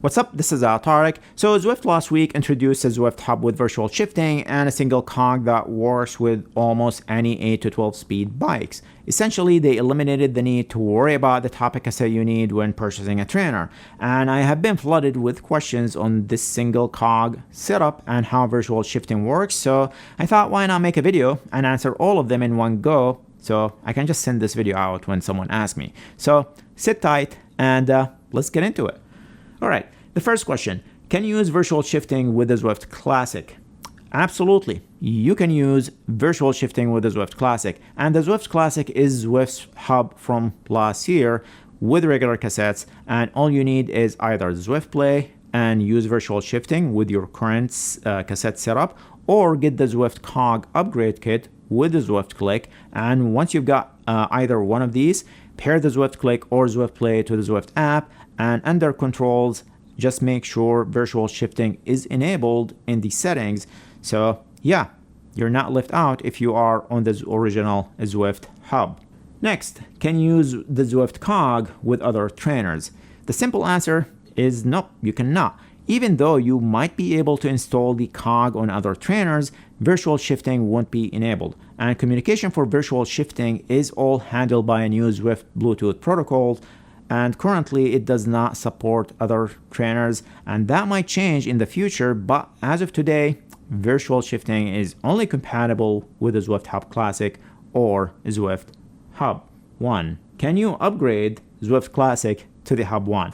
What's up? This is Tarek. So Zwift last week introduced a Zwift Hub with virtual shifting and a single cog that works with almost any 8 to 12 speed bikes. Essentially, they eliminated the need to worry about the topic cassette you need when purchasing a trainer. And I have been flooded with questions on this single cog setup and how virtual shifting works. So I thought, why not make a video and answer all of them in one go, so I can just send this video out when someone asks me. So sit tight and let's get into it. All right, the first question, can you use virtual shifting with the Zwift Classic? Absolutely, you can use virtual shifting with the Zwift Classic. And the Zwift Classic is Zwift's hub from last year with regular cassettes. And all you need is either Zwift Play and use virtual shifting with your current cassette setup, or get the Zwift Cog upgrade kit with the Zwift Click. And once you've got either one of these, pair the Zwift Click or Zwift Play to the Zwift app, and under controls, just make sure virtual shifting is enabled in the settings. So yeah, you're not left out if you are on the original Zwift Hub. Next, can you use the Zwift Cog with other trainers? The simple answer is no, you cannot. Even though you might be able to install the cog on other trainers, virtual shifting won't be enabled. And communication for virtual shifting is all handled by a new Zwift Bluetooth protocol, and currently it does not support other trainers, and that might change in the future, but as of today, virtual shifting is only compatible with the Zwift Hub Classic or Zwift HUB One. Can you upgrade Zwift Classic to the HUB One?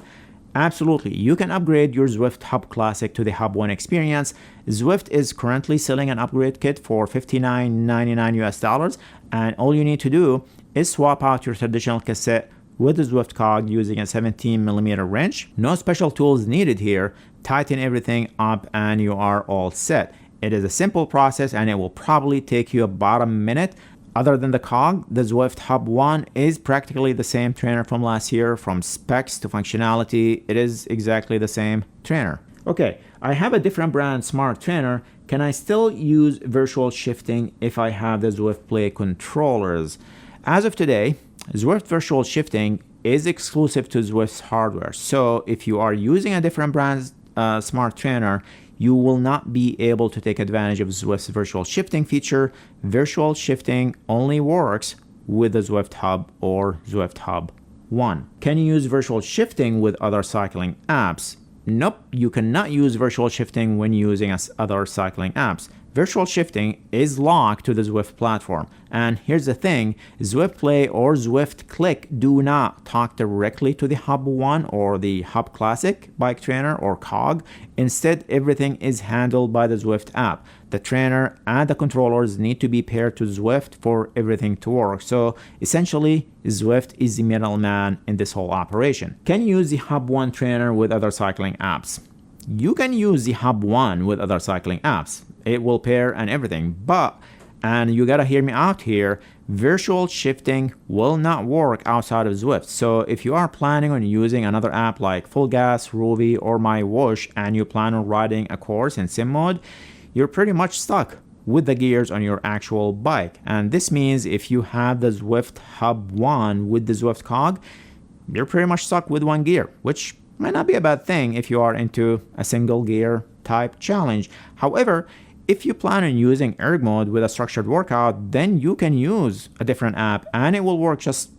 Absolutely, you can upgrade your Zwift Hub Classic to the HUB One experience. Zwift is currently selling an upgrade kit for $59.99 US, and all you need to do is swap out your traditional cassette with the Zwift Cog using a 17mm wrench. No special tools needed here. Tighten everything up and you are all set. It is a simple process and it will probably take you about a minute. Other than the cog, the Zwift HUB One is practically the same trainer from last year. From specs to functionality, it is exactly the same trainer. Okay, I have a different brand smart trainer. Can I still use virtual shifting if I have the Zwift Play controllers? As of today, Zwift Virtual Shifting is exclusive to Zwift's hardware. So if you are using a different brand's smart trainer, you will not be able to take advantage of Zwift's virtual shifting feature. Virtual shifting only works with the Zwift Hub or Zwift HUB One. Can you use virtual shifting with other cycling apps? Nope, you cannot use virtual shifting when using other cycling apps. Virtual shifting is locked to the Zwift platform. And here's the thing, Zwift Play or Zwift Click do not talk directly to the HUB One or the HUB Classic bike trainer or cog. Instead, everything is handled by the Zwift app. The trainer and the controllers need to be paired to Zwift for everything to work. So essentially, Zwift is the middleman in this whole operation. Can you use the HUB One trainer with other cycling apps? You can use the HUB One with other cycling apps. It will pair and everything, but, and you gotta hear me out here, virtual shifting will not work outside of Zwift. So if you are planning on using another app like Full Gas, Ruby, or My Whoosh, and you plan on riding a course in sim mode, you're pretty much stuck with the gears on your actual bike. And this means if you have the Zwift HUB One with the Zwift Cog, you're pretty much stuck with one gear, which might not be a bad thing if you are into a single gear type challenge. However, if you plan on using erg mode with a structured workout, then you can use a different app and it will work just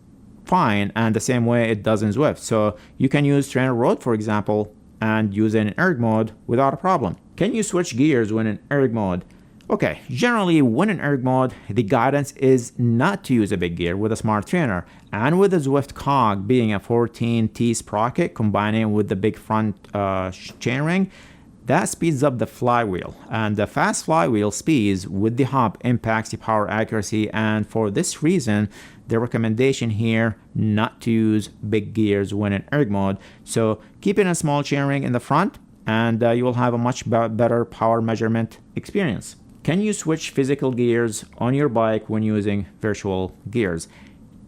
fine and the same way it does in Zwift. So you can use Trainer Road, for example, and use it in erg mode without a problem. Can you switch gears when in erg mode? Okay, generally when in erg mode, the guidance is not to use a big gear with a smart trainer. And with the Zwift Cog being a 14T sprocket combining with the big front chainring, that speeds up the flywheel, and the fast flywheel speeds with the hub impacts the power accuracy, and for this reason the recommendation here not to use big gears when in erg mode. So keep in a small chainring in the front and you will have a much better power measurement experience. Can you switch physical gears on your bike when using virtual gears?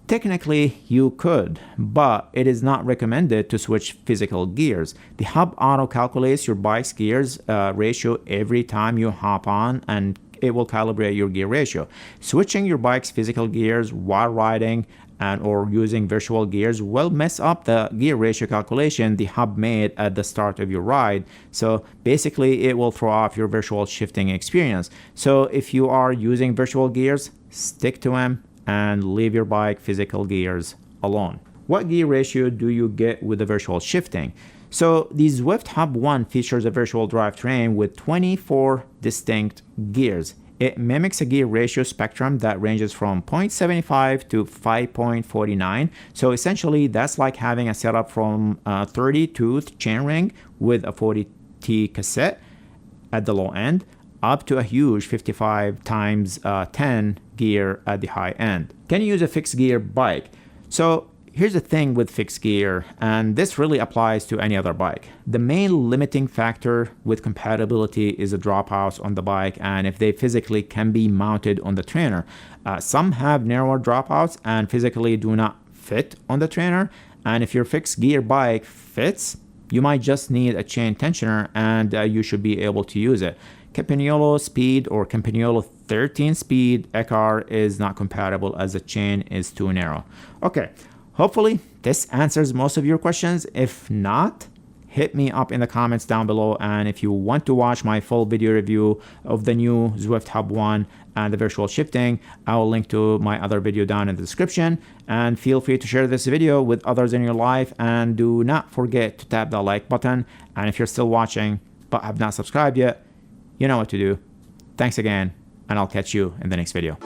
Technically, you could, but it is not recommended to switch physical gears. The hub auto calculates your bike's gears ratio every time you hop on, and it will calibrate your gear ratio. Switching your bike's physical gears while riding and or using virtual gears will mess up the gear ratio calculation the hub made at the start of your ride. So basically it will throw off your virtual shifting experience. So if you are using virtual gears, stick to them and leave your bike physical gears alone. What gear ratio do you get with the virtual shifting? So the Zwift HUB One features a virtual drivetrain with 24 distinct gears. It mimics a gear ratio spectrum that ranges from 0.75 to 5.49. So essentially, that's like having a setup from a 30-tooth chainring with a 40T cassette at the low end, up to a huge 55 times 10 gear at the high end. Can you use a fixed gear bike? So here's the thing with fixed gear, and this really applies to any other bike. The main limiting factor with compatibility is the dropouts on the bike and if they physically can be mounted on the trainer. Some have narrower dropouts and physically do not fit on the trainer, and if your fixed gear bike fits, you might just need a chain tensioner and you should be able to use it. Campagnolo Speed or Campagnolo 13 Speed Ecar is not compatible as the chain is too narrow. Okay. Hopefully this answers most of your questions. If not, hit me up in the comments down below. And if you want to watch my full video review of the new Zwift HUB One and the virtual shifting, I will link to my other video down in the description. And feel free to share this video with others in your life. And do not forget to tap the like button. And if you're still watching but have not subscribed yet, you know what to do. Thanks again, and I'll catch you in the next video.